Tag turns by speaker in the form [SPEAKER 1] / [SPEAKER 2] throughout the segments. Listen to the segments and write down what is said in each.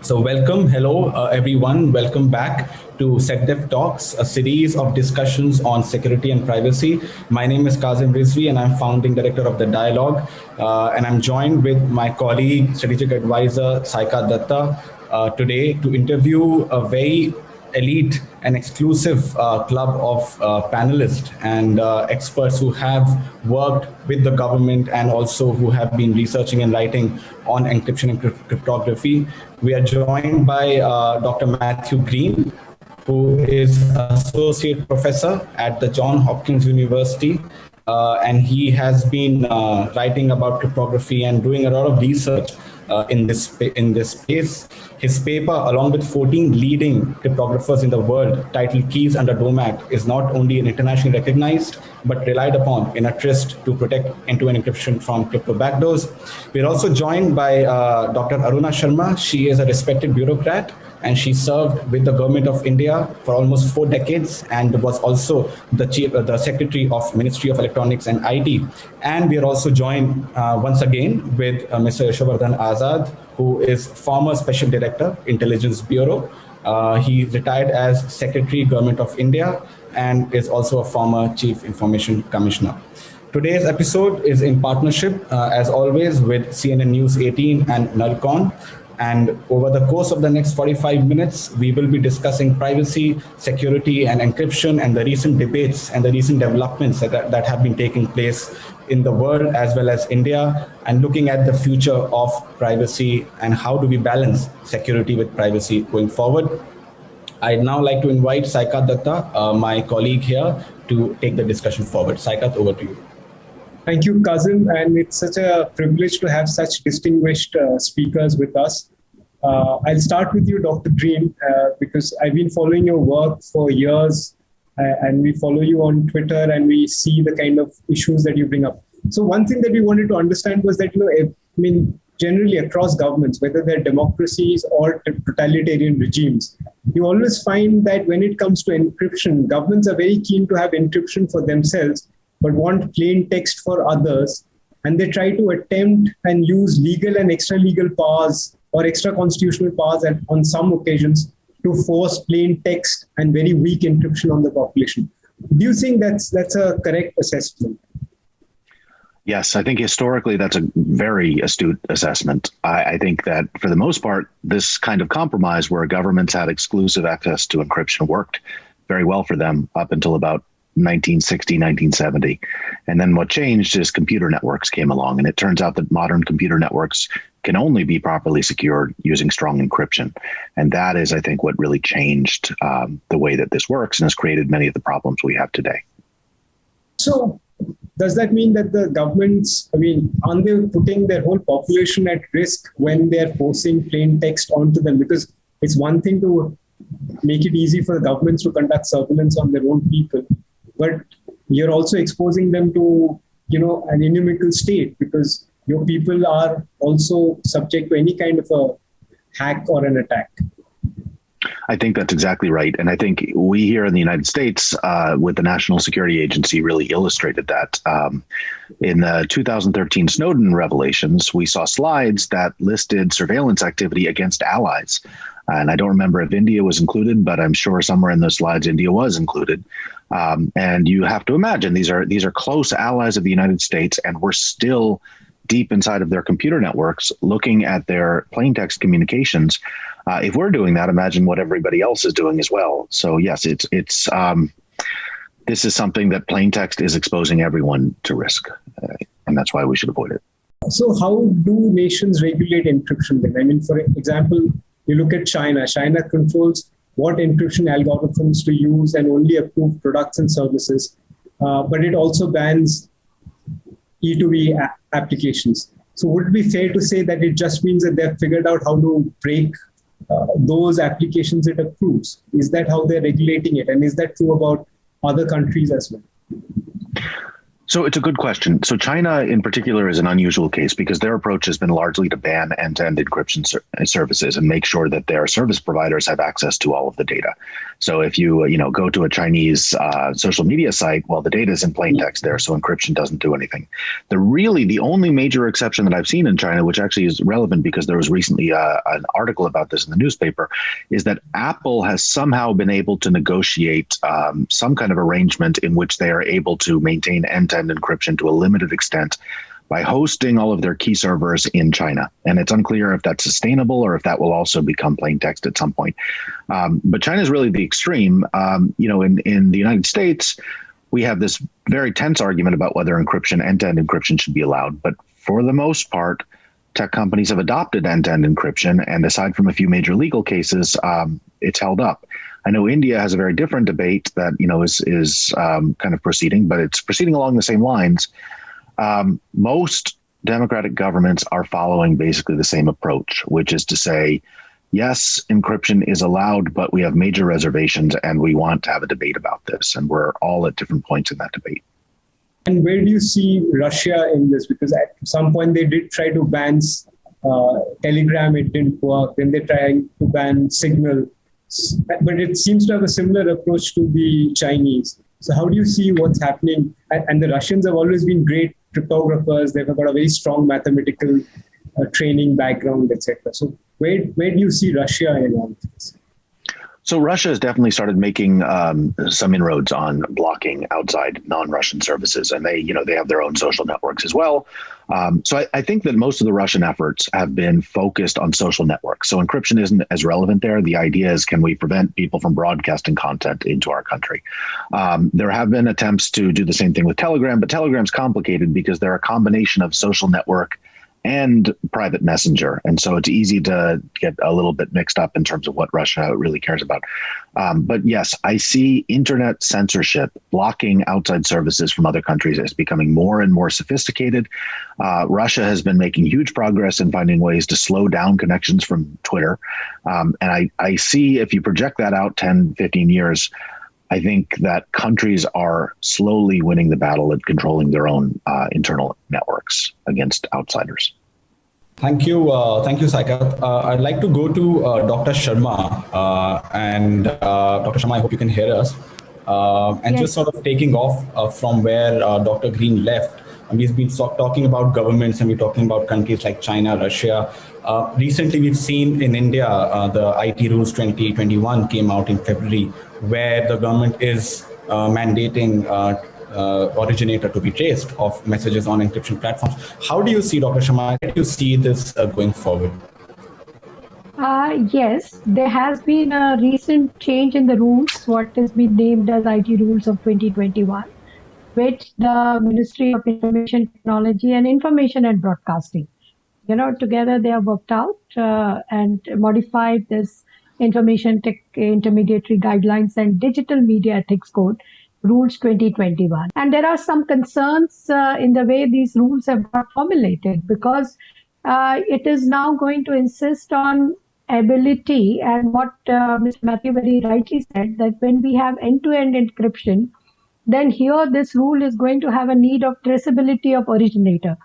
[SPEAKER 1] So welcome, hello everyone, welcome back to SecDev Talks, a series of discussions on security and privacy. My name is Kazim Rizvi and I'm founding director of the Dialogue. And I'm joined with my colleague, strategic advisor, Saika Datta, today to interview a very elite and exclusive club of panelists and experts who have worked with the government and also who have been researching and writing on encryption and cryptography. We are joined by Dr. Matthew Green, who is associate professor at the Johns Hopkins University. And he has been writing about cryptography and doing a lot of research in this space. His paper, along with 14 leading cryptographers in the world, titled Keys Under Dome Act, is not only internationally recognized, but relied upon in a tryst to protect end-to-end encryption from crypto backdoors. We're also joined by Dr. Aruna Sharma. She is a respected bureaucrat, and she served with the government of India for almost 4 decades and was also the secretary of Ministry of Electronics and IT. And we are also joined once again with Mr. Yashovardhan Azad, who is former Special Director, Intelligence Bureau. He retired as Secretary, Government of India, and is also a former Chief Information Commissioner. Today's episode is in partnership, as always, with CNN News 18 and Nalcon. And over the course of the next 45 minutes, we will be discussing privacy, security, and encryption, and the recent debates and the recent developments that have been taking place in the world as well as India, and looking at the future of privacy and how do we balance security with privacy going forward. I'd now like to invite Saika Datta, my colleague here, to take the discussion forward. Saika, over to you.
[SPEAKER 2] Thank you, Kazim, and it's such a privilege to have such distinguished speakers with us. I'll start with you, Dr. Green, because I've been following your work for years, and we follow you on Twitter, and we see the kind of issues that you bring up. So one thing that we wanted to understand was that, generally across governments, whether they're democracies or totalitarian regimes, you always find that when it comes to encryption, governments are very keen to have encryption for themselves, but want plain text for others. And they try to attempt and use legal and extra-legal powers or extra-constitutional powers on some occasions to force plain text and very weak encryption on the population. Do you think that's a correct assessment?
[SPEAKER 3] Yes, I think historically that's a very astute assessment. I think that for the most part, this kind of compromise where governments had exclusive access to encryption worked very well for them up until about 1960, 1970. And then what changed is computer networks came along. And it turns out that modern computer networks can only be properly secured using strong encryption. And that is, I think, what really changed the way that this works and has created many of the problems we have today.
[SPEAKER 2] So does that mean that the governments, aren't they putting their whole population at risk when they're forcing plain text onto them? Because it's one thing to make it easy for the governments to conduct surveillance on their own people, but you're also exposing them to, an inimical state, because your people are also subject to any kind of a hack or an attack.
[SPEAKER 3] I think that's exactly right. And I think we here in the United States with the National Security Agency really illustrated that. In the 2013 Snowden revelations, we saw slides that listed surveillance activity against allies. And I don't remember if India was included, but I'm sure somewhere in those slides, India was included. And you have to imagine these are close allies of the United States, and we're still deep inside of their computer networks looking at their plain text communications. If we're doing that, imagine what everybody else is doing as well. So yes, it's this is something that plain text is exposing everyone to risk, and that's why we should avoid it.
[SPEAKER 2] So how do nations regulate encryption then? For example, you look at China. China controls what encryption algorithms to use and only approve products and services, but it also bans E2E applications. So would it be fair to say that it just means that they've figured out how to break those applications it approves? Is that how they're regulating it? And is that true about other countries as well?
[SPEAKER 3] So it's a good question. So China in particular is an unusual case because their approach has been largely to ban end-to-end encryption services and make sure that their service providers have access to all of the data. So if you go to a Chinese social media site, well, the data is in plain text there, so encryption doesn't do anything. The only major exception that I've seen in China, which actually is relevant because there was recently an article about this in the newspaper, is that Apple has somehow been able to negotiate some kind of arrangement in which they are able to maintain end-to-end encryption to a limited extent by hosting all of their key servers in China. And it's unclear if that's sustainable or if that will also become plain text at some point. But China is really the extreme. In the United States, we have this very tense argument about whether end-to-end encryption should be allowed. But for the most part, tech companies have adopted end-to-end encryption. And aside from a few major legal cases, it's held up. I know India has a very different debate that is kind of proceeding, but it's proceeding along the same lines. Most democratic governments are following basically the same approach, which is to say, yes, encryption is allowed, but we have major reservations, and we want to have a debate about this. And we're all at different points in that debate.
[SPEAKER 2] And where do you see Russia in this? Because at some point they did try to ban Telegram, it didn't work. Then they're trying to ban Signal. But it seems to have a similar approach to the Chinese. So how do you see what's happening? And the Russians have always been great cryptographers. They've got a very strong mathematical training background, etc. So where do you see Russia in all this?
[SPEAKER 3] So Russia has definitely started making some inroads on blocking outside non-Russian services, and they have their own social networks as well. So I think that most of the Russian efforts have been focused on social networks. So encryption isn't as relevant there. The idea is, can we prevent people from broadcasting content into our country? There have been attempts to do the same thing with Telegram, but Telegram's complicated because they're a combination of social network and private messenger. And so it's easy to get a little bit mixed up in terms of what Russia really cares about. But yes, I see internet censorship, blocking outside services from other countries, as becoming more and more sophisticated. Russia has been making huge progress in finding ways to slow down connections from Twitter. And I see, if you project that out 10, 15 years, I think that countries are slowly winning the battle at controlling their own internal networks against outsiders.
[SPEAKER 1] Thank you, Saikat. I'd like to go to Dr. Sharma. Dr. Sharma, I hope you can hear us. Yes. Just sort of taking off from where Dr. Green left, we've been talking about governments, and we're talking about countries like China, Russia. Recently, we've seen in India, the IT Rules 2021 came out in February, where the government is mandating originator to be traced of messages on encryption platforms. How do you see, Dr. Sharma, how do you see this going forward?
[SPEAKER 4] Yes, there has been a recent change in the rules, what has been named as IT Rules of 2021, which the Ministry of Information Technology and Information and Broadcasting, together they have worked out and modified this Information Tech Intermediary Guidelines and Digital Media Ethics Code, Rules 2021. And there are some concerns in the way these rules have got formulated, because it is now going to insist on ability, and what Mr. Matthew very rightly said, that when we have end-to-end encryption, then here this rule is going to have a need of traceability of originator.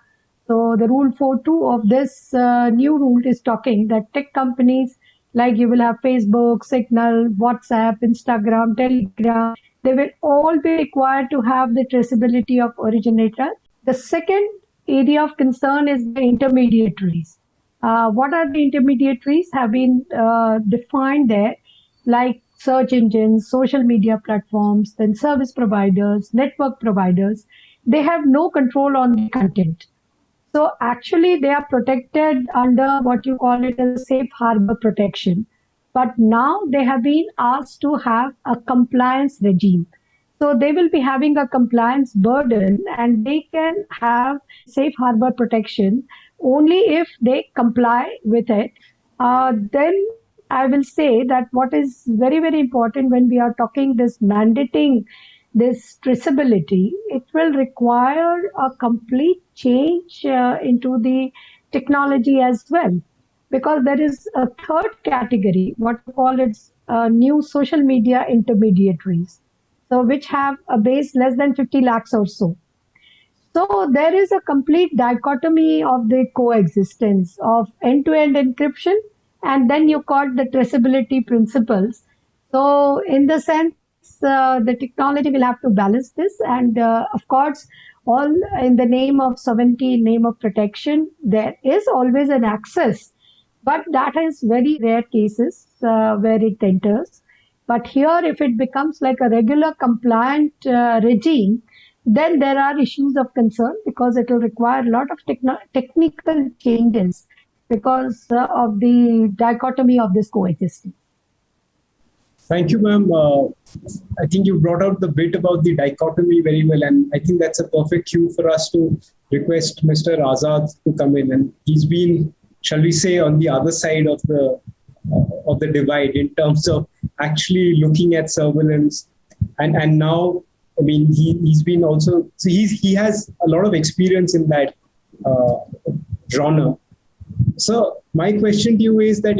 [SPEAKER 4] So the Rule 4.2 of this new rule is talking that tech companies, like you will have Facebook, Signal, WhatsApp, Instagram, Telegram, they will all be required to have the traceability of originator. The second area of concern is the intermediaries. What are the intermediaries have been defined there, like search engines, social media platforms, then service providers, network providers. They have no control on the content. So actually they are protected under what you call it as a safe harbor protection. But now they have been asked to have a compliance regime. So they will be having a compliance burden, and they can have safe harbor protection only if they comply with it. Then I will say that what is very, very important when we are talking this mandating this traceability, it will require a complete change into the technology as well. Because there is a third category, what we call it new social media intermediaries, so which have a base less than 50 lakhs or so. So there is a complete dichotomy of the coexistence of end-to-end encryption, and then you got the traceability principles. So in the sense, the technology will have to balance this, and of course, all in the name of sovereignty, in name of protection, there is always an access, but that is very rare cases where it enters. But here, if it becomes like a regular compliant regime, then there are issues of concern because it will require a lot of technical changes because of the dichotomy of this coexistence.
[SPEAKER 2] Thank you, ma'am. I think you brought out the bit about the dichotomy very well, and I think that's a perfect cue for us to request Mr. Azad to come in. And he's been, shall we say, on the other side of the divide in terms of actually looking at surveillance, and now, I mean, he's been also, so he has a lot of experience in that genre. So my question to you is that,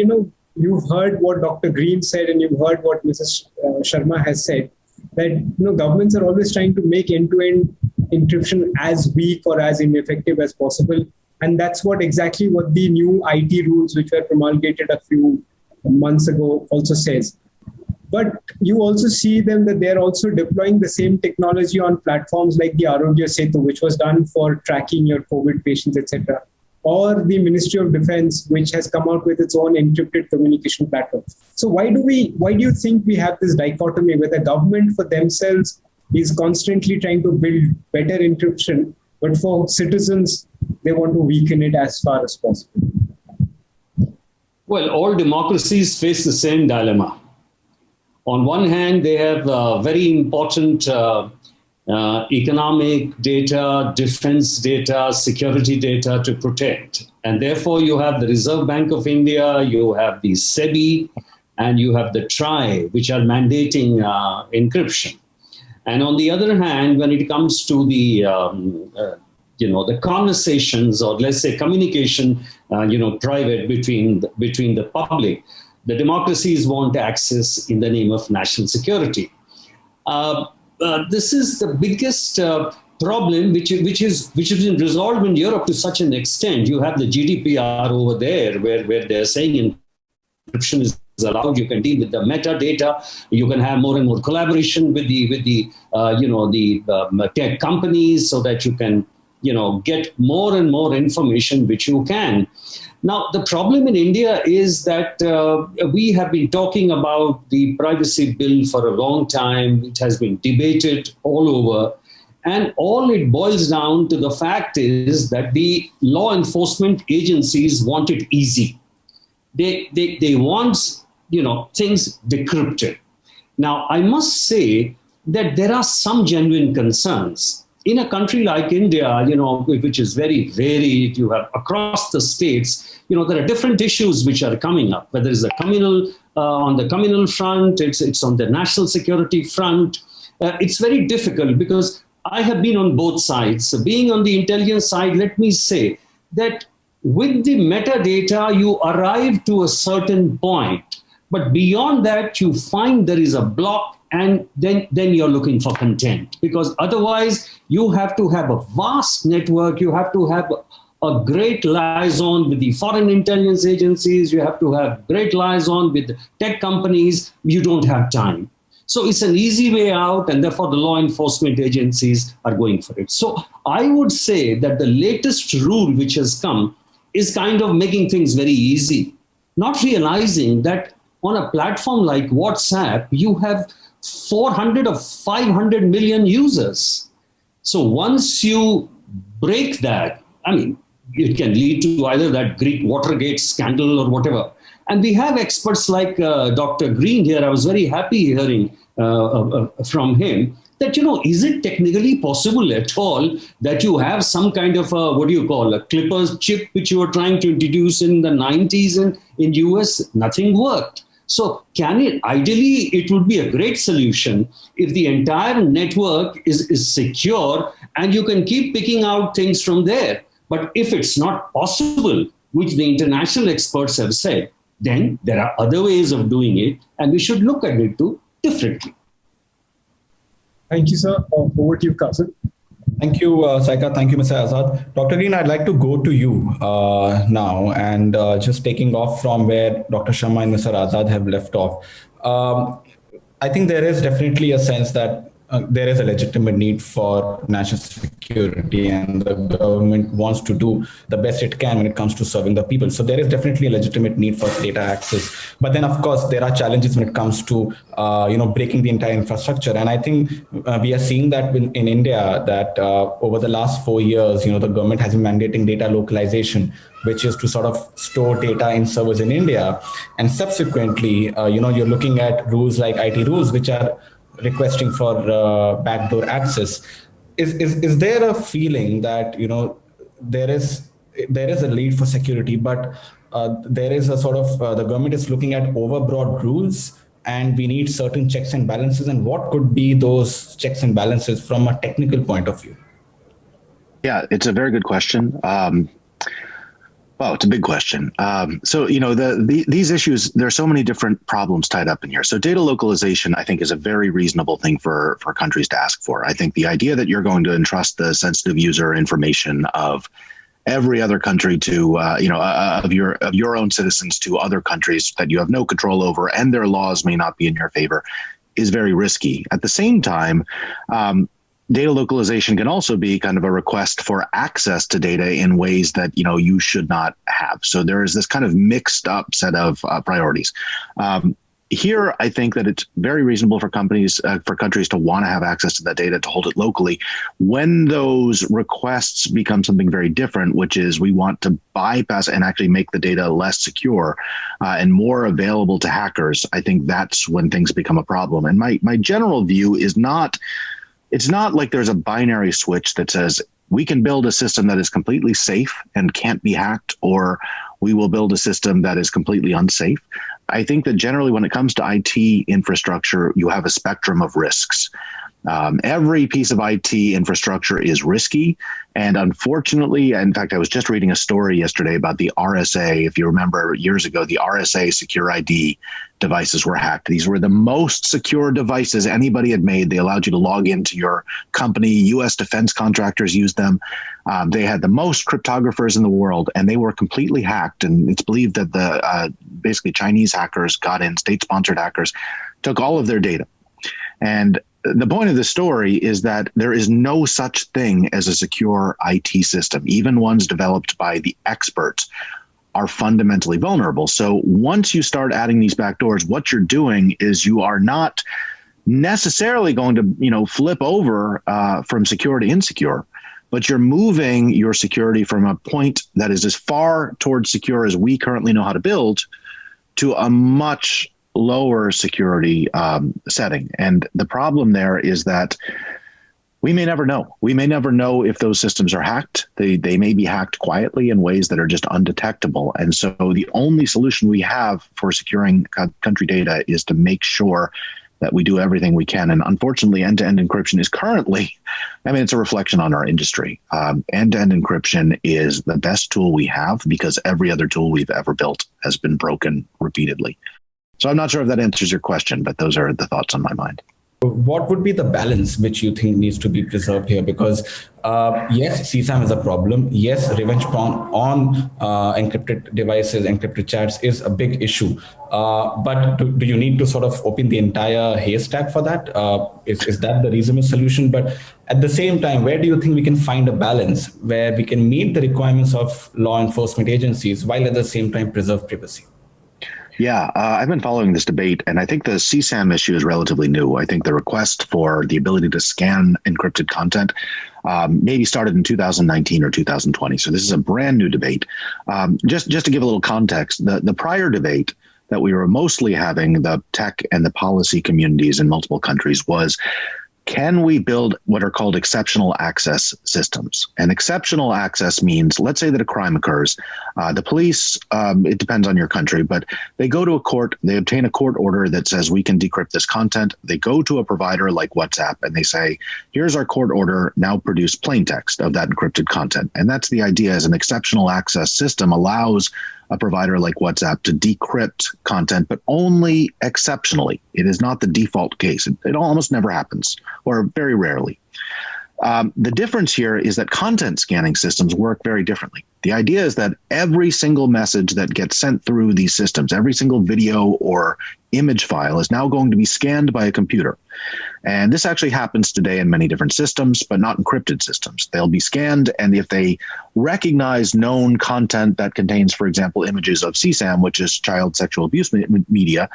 [SPEAKER 2] you've heard what Dr. Green said, and you've heard what Mrs. Sharma has said, that governments are always trying to make end-to-end encryption as weak or as ineffective as possible. And that's exactly what the new IT rules, which were promulgated a few months ago, also says. But you also see them that they're also deploying the same technology on platforms like the Arogya Setu, which was done for tracking your COVID patients, etc., or the Ministry of Defense, which has come out with its own encrypted communication platform. So why do you think we have this dichotomy where the government for themselves is constantly trying to build better encryption, but for citizens, they want to weaken it as far as possible?
[SPEAKER 5] Well, all democracies face the same dilemma. On one hand, they have very important economic data, defense data, security data to protect. And therefore, you have the Reserve Bank of India, you have the SEBI, and you have the TRAI, which are mandating encryption. And on the other hand, when it comes to the the conversations, or let's say communication, private between the public, the democracies want access in the name of national security. This is the biggest problem, which has been resolved in Europe to such an extent. You have the GDPR over there, where they're saying encryption is allowed. You can deal with the metadata. You can have more and more collaboration with the tech companies, so that you can get more and more information, which you can. Now, the problem in India is that we have been talking about the privacy bill for a long time. It has been debated all over. And all it boils down to the fact is that the law enforcement agencies want it easy. They want, things decrypted. Now, I must say that there are some genuine concerns. In a country like India, which is very varied, you have across the states, there are different issues which are coming up, whether it's on the communal front, it's on the national security front. It's very difficult because I have been on both sides. So being on the intelligence side, let me say that with the metadata, you arrive to a certain point, but beyond that, you find there is a block. And then you're looking for content, because otherwise you have to have a vast network. You have to have a great liaison with the foreign intelligence agencies. You have to have great liaison with tech companies. You don't have time. So it's an easy way out, and therefore the law enforcement agencies are going for it. So I would say that the latest rule which has come is kind of making things very easy, not realizing that on a platform like WhatsApp, you have 400 or 500 million users. So once you break that, it can lead to either that Greek Watergate scandal or whatever. And we have experts like Dr. Green here. I was very happy hearing from him that, is it technically possible at all that you have some kind of a Clippers chip, which you were trying to introduce in the 90s and in US, nothing worked. So ideally, it would be a great solution if the entire network is secure and you can keep picking out things from there. But if it's not possible, which the international experts have said, then there are other ways of doing it, and we should look at it too differently.
[SPEAKER 2] Thank you, sir. Over to you, Kazim.
[SPEAKER 1] Thank you, Saika. Thank you, Mr. Azad. Dr. Green, I'd like to go to you now, and just taking off from where Dr. Sharma and Mr. Azad have left off. I think there is definitely a sense that there is a legitimate need for national security, and the government wants to do the best it can when it comes to serving the people. So there is definitely a legitimate need for data access. But then, of course, there are challenges when it comes to breaking the entire infrastructure. And I think we are seeing that in India, that over the last 4 years, the government has been mandating data localization, which is to sort of store data in servers in India. And subsequently, you're looking at rules like IT rules, which are requesting for backdoor access. Is there a feeling that there is a need for security, but there is a sort of the government is looking at overbroad rules, and we need certain checks and balances? And what could be those checks and balances from a technical point of view?
[SPEAKER 3] Yeah, it's a very good question. Well, it's a big question. So, these issues, there are so many different problems tied up in here. So data localization, I think, is a very reasonable thing for countries to ask for. I think the idea that you're going to entrust the sensitive user information of every other country to, of your own citizens to other countries that you have no control over and their laws may not be in your favor is very risky. At the same time, data localization can also be kind of a request for access to data in ways that you should not have. So there is this kind of mixed up set of priorities. Here, I think that it's very reasonable for countries to want to have access to that data, to hold it locally. When those requests become something very different, which is we want to bypass and actually make the data less secure and more available to hackers, I think that's when things become a problem. And my general view is it's not like there's a binary switch that says we can build a system that is completely safe and can't be hacked, or we will build a system that is completely unsafe. I think that generally when it comes to IT infrastructure, you have a spectrum of risks. Every piece of IT infrastructure is risky. And unfortunately, in fact, I was just reading a story yesterday about the RSA. If you remember years ago, the RSA Secure ID devices were hacked. These were the most secure devices anybody had made. They allowed you to log into your company. U.S. defense contractors used them. They had the most cryptographers in the world, and they were completely hacked. And it's believed that the basically Chinese hackers got in, state-sponsored hackers, took all of their data. And the point of the story is that there is no such thing as a secure IT system. Even ones developed by the experts are fundamentally vulnerable. So once you start adding these backdoors, what you're doing is you are not necessarily going to, flip over from secure to insecure, but you're moving your security from a point that is as far towards secure as we currently know how to build to a much lower security setting. And the problem there is that we may never know. We may never know if those systems are hacked. They may be hacked quietly in ways that are just undetectable. And so the only solution we have for securing country data is to make sure that we do everything we can. And unfortunately, end-to-end encryption is currently, it's a reflection on our industry. End-to-end encryption is the best tool we have because every other tool we've ever built has been broken repeatedly. So I'm not sure if that answers your question, but those are the thoughts on my mind.
[SPEAKER 1] What would be the balance which you think needs to be preserved here? Because yes, CSAM is a problem. Yes, revenge porn on encrypted devices, encrypted chats is a big issue. But do you need to sort of open the entire haystack for that? Is that the reasonable solution? But at the same time, where do you think we can find a balance where we can meet the requirements of law enforcement agencies while at the same time preserve privacy?
[SPEAKER 3] Yeah, I've been following this debate, and I think the CSAM issue is relatively new. I think the request for the ability to scan encrypted content maybe started in 2019 or 2020. So this is a brand new debate. Just to give a little context, the prior debate that we were mostly having, the tech and the policy communities in multiple countries, was, can we build what are called exceptional access systems? And exceptional access means, let's say that a crime occurs. The police, it depends on your country, but they go to a court, they obtain a court order that says we can decrypt this content. They go to a provider like WhatsApp and they say, here's our court order, now produce plain text of that encrypted content. And that's the idea, is an exceptional access system allows a provider like WhatsApp to decrypt content, but only exceptionally. It is not the default case. It almost never happens, or very rarely. The difference here is that content scanning systems work very differently. The idea is that every single message that gets sent through these systems, every single video or image file is now going to be scanned by a computer. And this actually happens today in many different systems, but not encrypted systems. They'll be scanned, and if they recognize known content that contains, for example, images of CSAM, which is child sexual abuse media,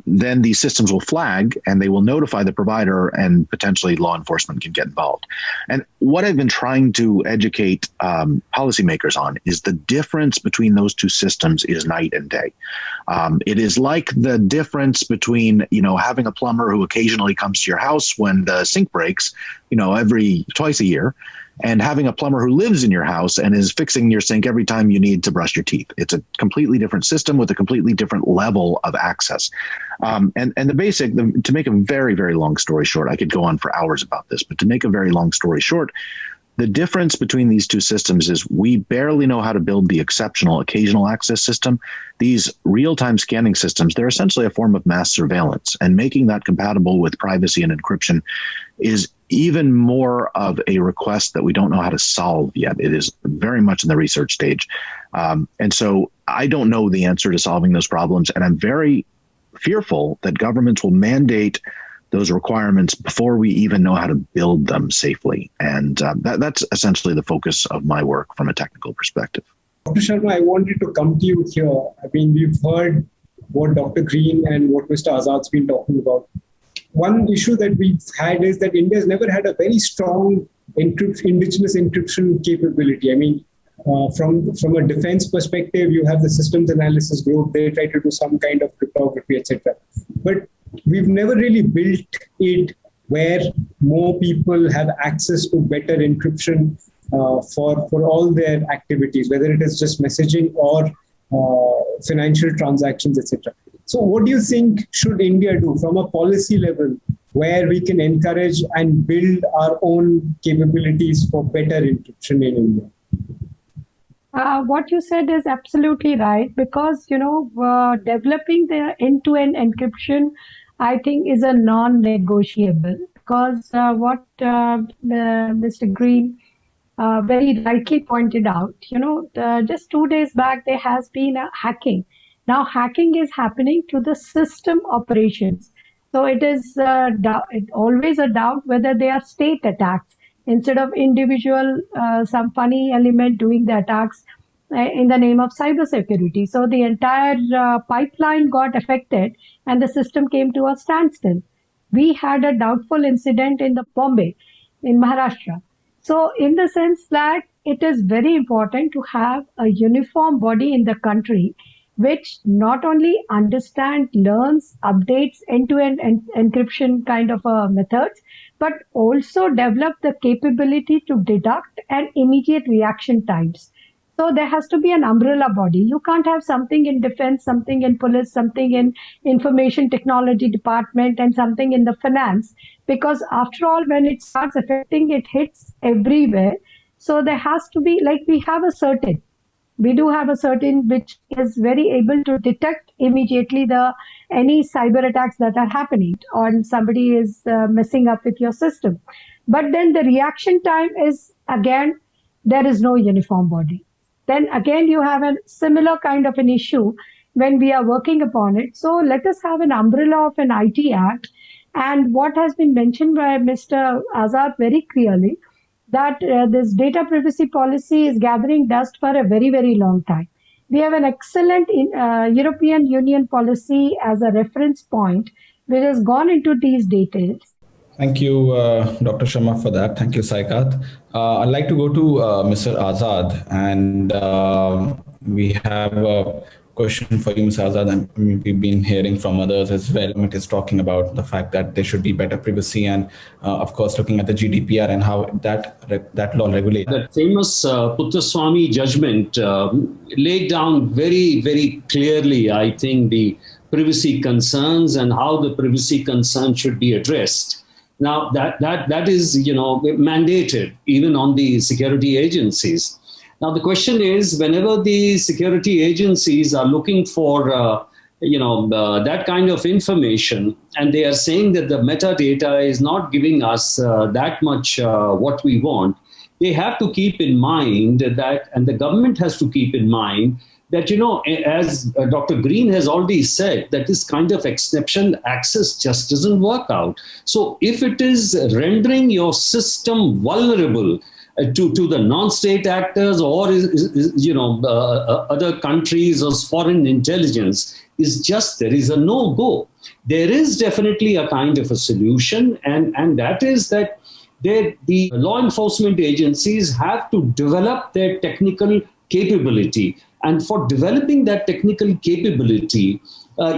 [SPEAKER 3] then these systems will flag and they will notify the provider, and potentially law enforcement can get involved. And what I've been trying to educate policymakers on is the difference between those two systems is night and day. It is like the difference between, having a plumber who occasionally comes to your house when the sink breaks, twice a year, and having a plumber who lives in your house and is fixing your sink every time you need to brush your teeth. It's a completely different system with a completely different level of access. To make a very, very long story short, I could go on for hours about this, but to make a very long story short, the difference between these two systems is we barely know how to build the exceptional occasional access system. These real-time scanning systems, they're essentially a form of mass surveillance, and making that compatible with privacy and encryption is even more of a request that we don't know how to solve yet. It is very much in the research stage. And so I don't know the answer to solving those problems, and I'm very fearful that governments will mandate those requirements before we even know how to build them safely. And that's essentially the focus of my work from a technical perspective.
[SPEAKER 2] Dr. Sharma, I wanted to come to you here. I mean, we've heard what Dr. Green and what Mr. Azad's been talking about. One issue that we've had is that India's never had a very strong indigenous encryption capability. I mean, from a defense perspective, you have the systems analysis group. They try to do some kind of cryptography, etc. But we've never really built it where more people have access to better encryption for all their activities, whether it is just messaging or financial transactions, etc. So what do you think should India do from a policy level where we can encourage and build our own capabilities for better encryption in India?
[SPEAKER 4] What you said is absolutely right, because, developing the end-to-end encryption, I think, is a non-negotiable, because what Mr. Green very rightly pointed out, just 2 days back, there has been a hacking. Now, hacking is happening to the system operations. So it is always a doubt whether they are state attacks instead of individual, some funny element doing the attacks in the name of cybersecurity. So the entire pipeline got affected and the system came to a standstill. We had a doubtful incident in the Bombay, in Maharashtra. So in the sense that it is very important to have a uniform body in the country which not only understands, learns, updates end-to-end encryption kind of methods, but also develop the capability to deduct and immediate reaction times. So there has to be an umbrella body. You can't have something in defense, something in police, something in information technology department, and something in the finance, because after all, when it starts affecting, it hits everywhere. So there has to be, like we do have a certain which is very able to detect immediately any cyber attacks that are happening, or somebody is messing up with your system. But then the reaction time is, again, there is no uniform body. Then again, you have a similar kind of an issue when we are working upon it. So let us have an umbrella of an IT Act. And what has been mentioned by Mr. Azad very clearly, that this data privacy policy is gathering dust for a very, very long time. We have an excellent European Union policy as a reference point, which has gone into these details.
[SPEAKER 1] Thank you, Dr. Sharma, for that. Thank you, Saikat. I'd like to go to Mr. Azad, and we have a question for you, Mr. Azad, and we've been hearing from others as well. It is talking about the fact that there should be better privacy, and of course, looking at the GDPR and how that law regulates.
[SPEAKER 5] That famous Puttaswamy judgment laid down very, very clearly, I think, the privacy concerns and how the privacy concerns should be addressed. Now, that is, mandated even on the security agencies. Now, the question is, whenever the security agencies are looking for, that kind of information, and they are saying that the metadata is not giving us that much what we want, they have to keep in mind that, and the government has to keep in mind that, as Dr. Green has already said, that this kind of exceptional access just doesn't work out. So if it is rendering your system vulnerable to the non-state actors or other countries or foreign intelligence, there is a no-go. There is definitely a kind of a solution, and that is that the law enforcement agencies have to develop their technical capability. And for developing that technical capability,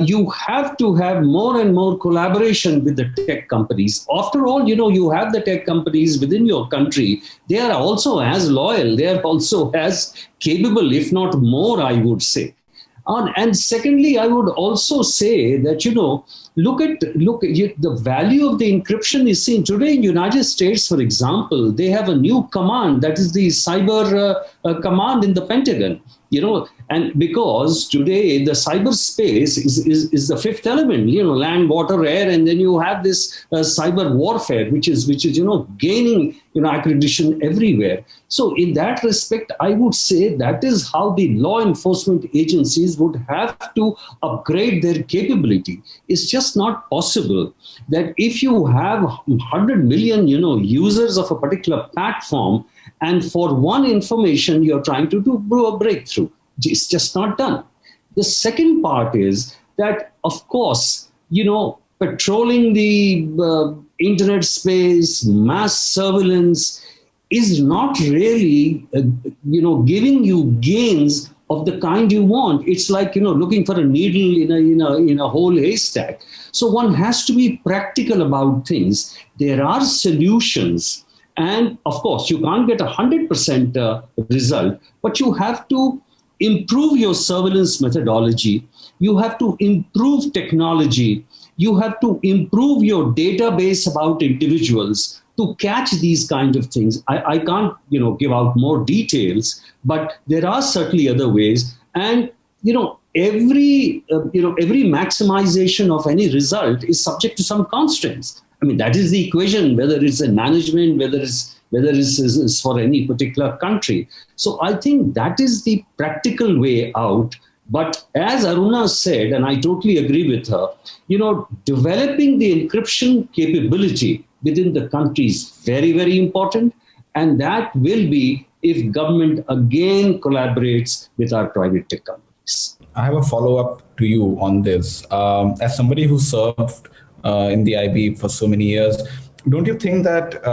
[SPEAKER 5] you have to have more and more collaboration with the tech companies. After all, you have the tech companies within your country. They are also as loyal. They are also as capable, if not more, I would say. And secondly, I would also say that, look at the value of the encryption is seen today in the United States, for example. They have a new command, that is the cyber command in the Pentagon. And because today the cyberspace is the fifth element, land, water, air, and then you have this cyber warfare, which is gaining accreditation everywhere. So in that respect, I would say that is how the law enforcement agencies would have to upgrade their capability. It's just not possible that if you have 100 million users of a particular platform, and for one information you're trying to do a breakthrough. It's just not done. The second part is that, of course, patrolling the internet space, mass surveillance is not really, giving you gains of the kind you want. It's like, looking for a needle in a whole haystack. So one has to be practical about things. There are solutions. And of course, you can't get 100% result, but you have to improve your surveillance methodology. You have to improve technology. You have to improve your database about individuals to catch these kind of things. I can't, give out more details, but there are certainly other ways. And, every maximization of any result is subject to some constraints. I mean, that is the equation, whether it's in management, whether it's for any particular country. So I think that is the practical way out. But as Aruna said, and I totally agree with her, developing the encryption capability within the country is very, very important. And that will be if government again collaborates with our private tech companies.
[SPEAKER 1] I have a follow-up to you on this. As somebody who served in the IB for so many years, don't you think that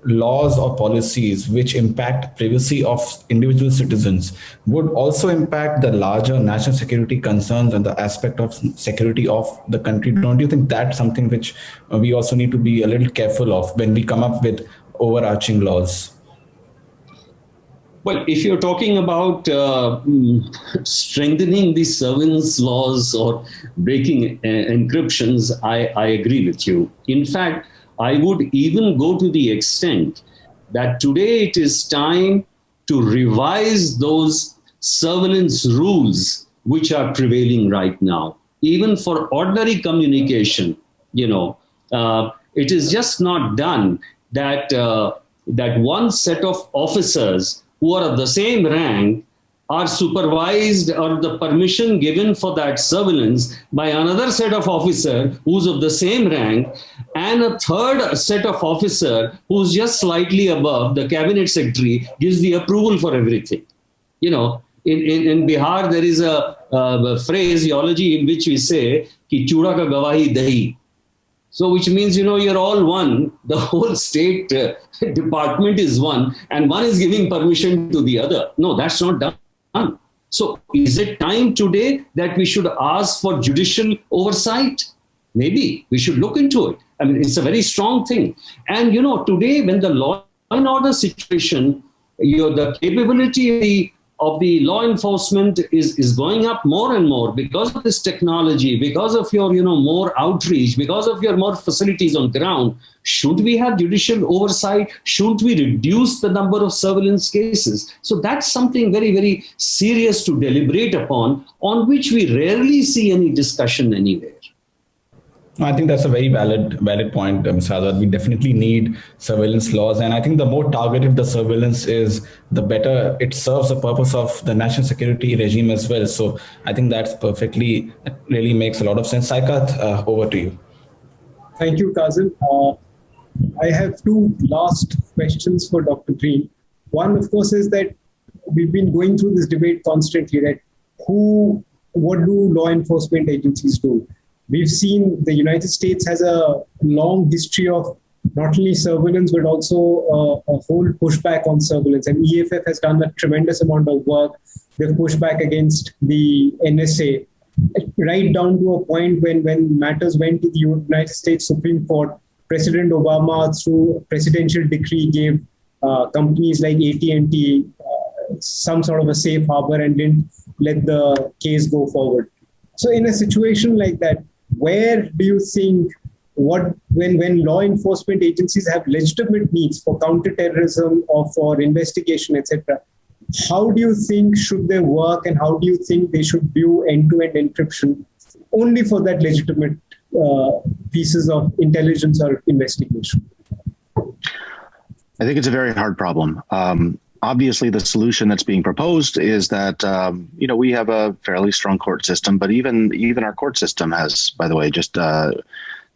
[SPEAKER 1] laws or policies which impact privacy of individual citizens would also impact the larger national security concerns and the aspect of security of the country? Don't you think that's something which we also need to be a little careful of when we come up with overarching laws?
[SPEAKER 5] Well, if you're talking about strengthening the surveillance laws or breaking encryptions, I agree with you. In fact, I would even go to the extent that today it is time to revise those surveillance rules which are prevailing right now. Even for ordinary communication, it is just not done that one set of officers who are of the same rank are supervised or the permission given for that surveillance by another set of officer who's of the same rank and a third set of officer who's just slightly above, the cabinet secretary, gives the approval for everything. In Bihar, there is a phraseology in which we say, ki chuda ka gawahi dahi. So which means, you're all one. The whole state department is one and one is giving permission to the other. No, that's not done. So is it time today that we should ask for judicial oversight? Maybe we should look into it. I mean, it's a very strong thing. And, today when the law and order situation, the capability of the of the law enforcement is going up more and more because of this technology, because of your, more outreach, because of your more facilities on ground. Should we have judicial oversight? Should we reduce the number of surveillance cases? So that's something very, very serious to deliberate upon, on which we rarely see any discussion anywhere.
[SPEAKER 1] I think that's a very valid point, Mr. Azad. We definitely need surveillance laws. And I think the more targeted the surveillance is, the better it serves the purpose of the national security regime as well. So I think that really makes a lot of sense. Saikat, over to you.
[SPEAKER 2] Thank you, Kazim. I have two last questions for Dr. Green. One, of course, is that we've been going through this debate constantly, that what do law enforcement agencies do? We've seen the United States has a long history of not only surveillance, but also a whole pushback on surveillance. And EFF has done a tremendous amount of work. They've pushed back against the NSA, right down to a point when matters went to the United States Supreme Court. President Obama, through presidential decree, gave companies like AT&T some sort of a safe harbor and didn't let the case go forward. So in a situation like that, where do you think when law enforcement agencies have legitimate needs for counterterrorism or for investigation, etc., how do you think should they work, and how do you think they should view end-to-end encryption only for that legitimate pieces of intelligence or investigation?
[SPEAKER 3] I think it's a very hard problem. Obviously, the solution that's being proposed is that, we have a fairly strong court system, but even our court system has, by the way, just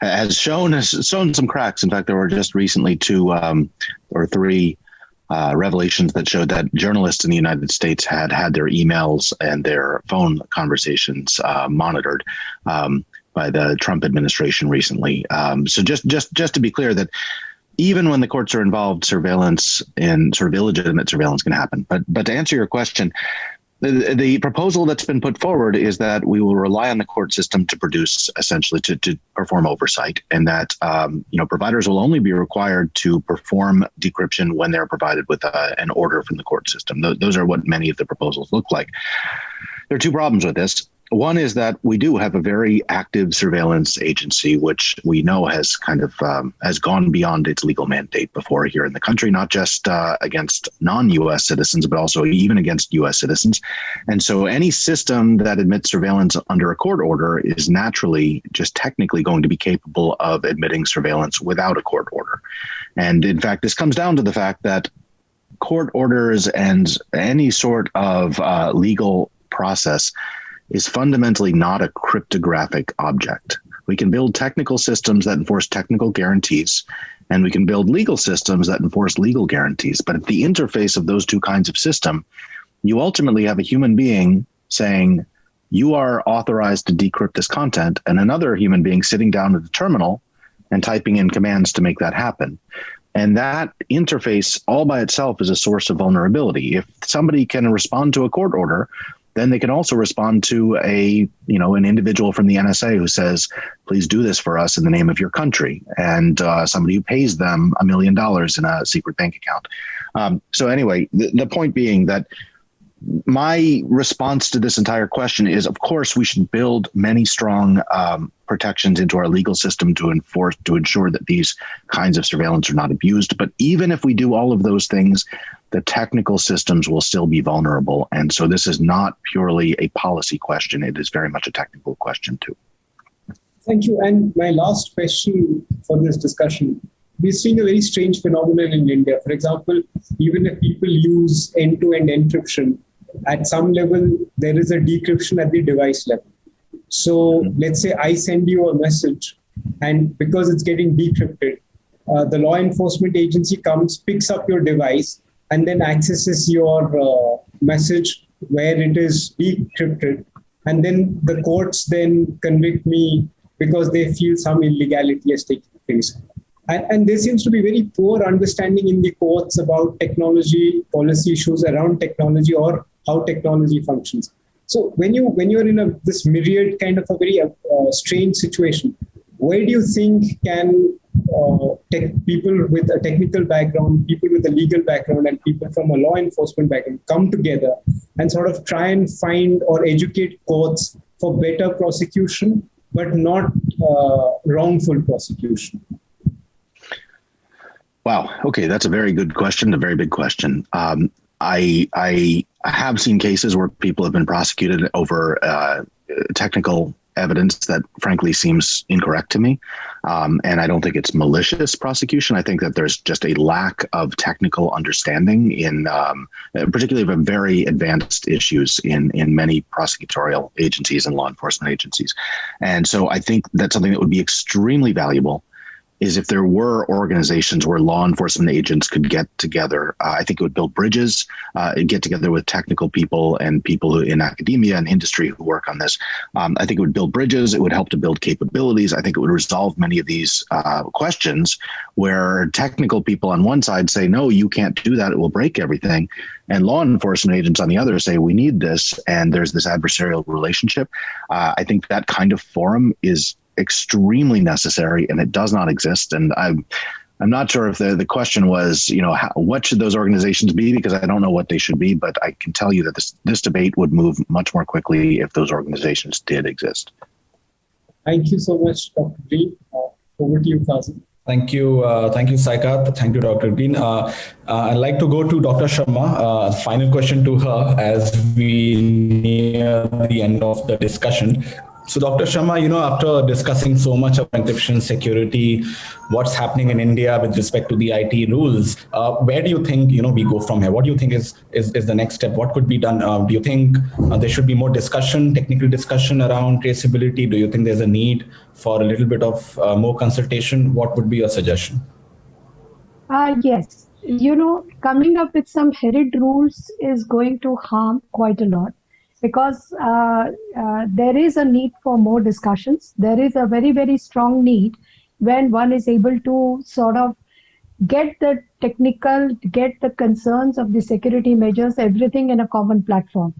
[SPEAKER 3] has shown some cracks. In fact, there were just recently 2 or 3 revelations that showed that journalists in the United States had their emails and their phone conversations monitored by the Trump administration recently. So just to be clear, that even when the courts are involved, surveillance and sort of illegitimate surveillance can happen. But to answer your question, the proposal that's been put forward is that we will rely on the court system to produce, essentially to perform oversight, and that providers will only be required to perform decryption when they're provided with an order from the court system. Those are what many of the proposals look like. There are 2 problems with this. One is that we do have a very active surveillance agency, which we know has has gone beyond its legal mandate before here in the country, not just against non-U.S. citizens, but also even against U.S. citizens. And so any system that admits surveillance under a court order is naturally just technically going to be capable of admitting surveillance without a court order. And in fact, this comes down to the fact that court orders and any sort of legal process is fundamentally not a cryptographic object. We can build technical systems that enforce technical guarantees, and we can build legal systems that enforce legal guarantees. But at the interface of those 2 kinds of system, you ultimately have a human being saying, you are authorized to decrypt this content, and another human being sitting down at the terminal and typing in commands to make that happen. And that interface all by itself is a source of vulnerability. If somebody can respond to a court order, then they can also respond to an individual from the NSA who says, please do this for us in the name of your country, and somebody who pays them $1 million in a secret bank account. So anyway, the point being that my response to this entire question is, of course, we should build many strong protections into our legal system to ensure that these kinds of surveillance are not abused. But even if we do all of those things, the technical systems will still be vulnerable. And so this is not purely a policy question. It is very much a technical question too.
[SPEAKER 2] Thank you. And my last question for this discussion, we're seeing a very strange phenomenon in India. For example, even if people use end-to-end encryption, at some level, there is a decryption at the device level. So let's say I send you a message, and because it's getting decrypted, the law enforcement agency comes, picks up your device, and then accesses your message where it is decrypted. And then the courts then convict me because they feel some illegality has taken place. And there seems to be very poor understanding in the courts about technology, policy issues around technology or how technology functions. So when you're in this myriad kind of a very strange situation, where do you think can people with a technical background, people with a legal background, and people from a law enforcement background come together and sort of try and find or educate courts for better prosecution, but not wrongful prosecution?
[SPEAKER 3] Wow. Okay, that's a very good question, a very big question. I have seen cases where people have been prosecuted over technical evidence that frankly seems incorrect to me. And I don't think it's malicious prosecution. I think that there's just a lack of technical understanding in particularly of very advanced issues in many prosecutorial agencies and law enforcement agencies. And so I think that's something that would be extremely valuable is if there were organizations where law enforcement agents could get together. I think it would build bridges, and get together with technical people and people in academia and industry who work on this. I think it would build bridges. It would help to build capabilities. I think it would resolve many of these questions where technical people on one side say, no, you can't do that. It will break everything. And law enforcement agents on the other say, we need this. And there's this adversarial relationship. I think that kind of forum is extremely necessary, and it does not exist. And I'm not sure if the question was, what should those organizations be? Because I don't know what they should be, but I can tell you that this debate would move much more quickly if those organizations did exist.
[SPEAKER 2] Thank you so much, Dr. Green. Over to you, Kazim.
[SPEAKER 1] Thank you, Saikat. Thank you, Dr. Green. I'd like to go to Dr. Sharma. Final question to her as we near the end of the discussion. So, Dr. Sharma, after discussing so much of encryption, security, what's happening in India with respect to the IT rules, where do you think we go from here? What do you think is the next step? What could be done? Do you think there should be more discussion, technical discussion around traceability? Do you think there's a need for a little bit of more consultation? What would be your suggestion?
[SPEAKER 4] Yes, coming up with some hurried rules is going to harm quite a lot. Because there is a need for more discussions. There is a very, very strong need when one is able to sort of get the technical, get the concerns of the security measures, everything in a common platform.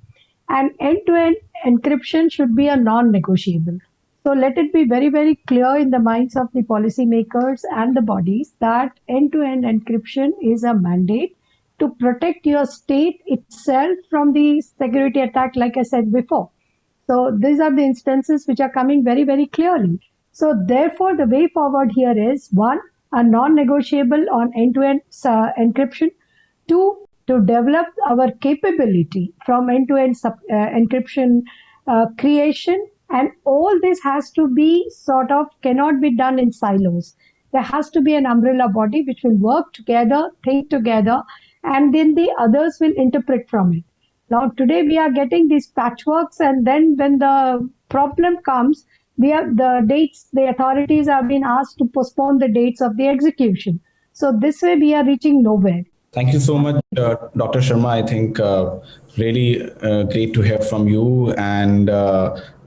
[SPEAKER 4] And end-to-end encryption should be a non-negotiable. So let it be very, very clear in the minds of the policymakers and the bodies that end-to-end encryption is a mandate to protect your state itself from the security attack, like I said before. So these are the instances which are coming very, very clearly. So therefore, the way forward here is, one, a non-negotiable on end-to-end encryption. Two, to develop our capability from end-to-end encryption creation. And all this has to be cannot be done in silos. There has to be an umbrella body which will work together, think together, and then the others will interpret from it. Now, today we are getting these patchworks, and then when the problem comes, the authorities have been asked to postpone the dates of the execution. So this way we are reaching nowhere.
[SPEAKER 1] Thank you so much, Dr. Sharma. I think really great to hear from you, and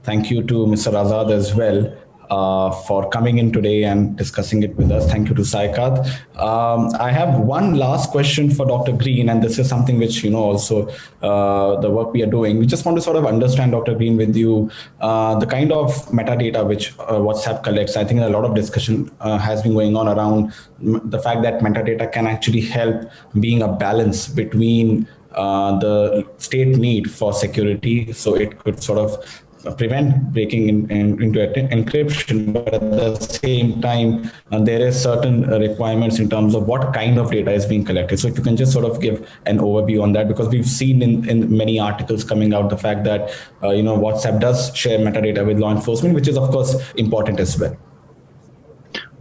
[SPEAKER 1] thank you to Mr. Azad as well. For coming in today and discussing it with us. Thank you to Saikat. I have one last question for Dr. Green, and this is something which, also the work we are doing. We just want to sort of understand, Dr. Green, with you, the kind of metadata which WhatsApp collects. I think a lot of discussion has been going on around the fact that metadata can actually help being a balance between the state need for security. So it could sort of prevent breaking into encryption, but at the same time, there is certain requirements in terms of what kind of data is being collected. So if you can just sort of give an overview on that, because we've seen in many articles coming out the fact that, WhatsApp does share metadata with law enforcement, which is of course important as well.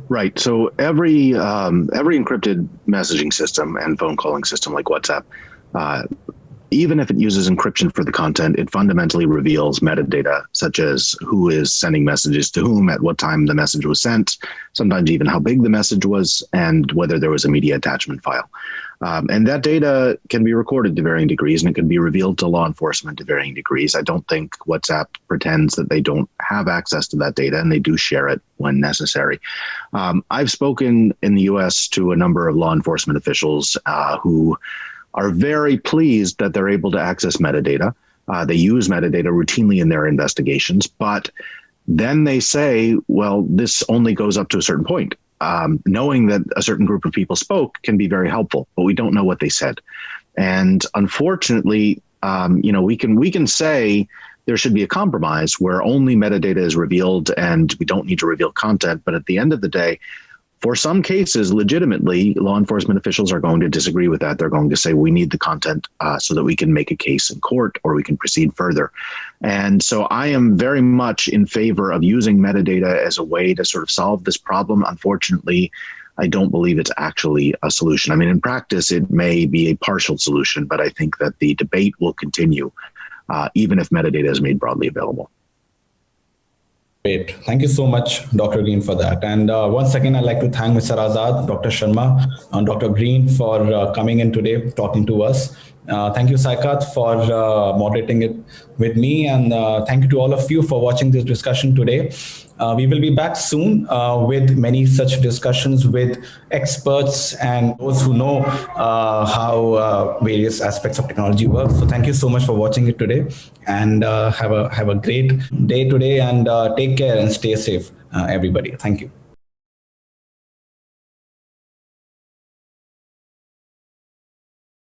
[SPEAKER 3] Right. So every encrypted messaging system and phone calling system like WhatsApp, even if it uses encryption for the content, it fundamentally reveals metadata, such as who is sending messages to whom, at what time the message was sent, sometimes even how big the message was, and whether there was a media attachment file. And that data can be recorded to varying degrees, and it can be revealed to law enforcement to varying degrees. I don't think WhatsApp pretends that they don't have access to that data, and they do share it when necessary. I've spoken in the US to a number of law enforcement officials who are very pleased that they're able to access metadata. They use metadata routinely in their investigations, but then they say, well, this only goes up to a certain point. Knowing that a certain group of people spoke can be very helpful, but we don't know what they said. And unfortunately, we can say there should be a compromise where only metadata is revealed and we don't need to reveal content. But at the end of the day, for some cases, legitimately, law enforcement officials are going to disagree with that. They're going to say, we need the content so that we can make a case in court or we can proceed further. And so I am very much in favor of using metadata as a way to sort of solve this problem. Unfortunately, I don't believe it's actually a solution. I mean, in practice, it may be a partial solution, but I think that the debate will continue even if metadata is made broadly available.
[SPEAKER 1] Great. Thank you so much, Dr. Green, for that. And once again, I'd like to thank Mr. Azad, Dr. Sharma, and Dr. Green for coming in today, talking to us. Thank you, Saikat, for moderating it with me. And thank you to all of you for watching this discussion today. We will be back soon with many such discussions with experts and those who know how various aspects of technology work. So thank you so much for watching it today, and have a great day today, and take care and stay safe, everybody. Thank you.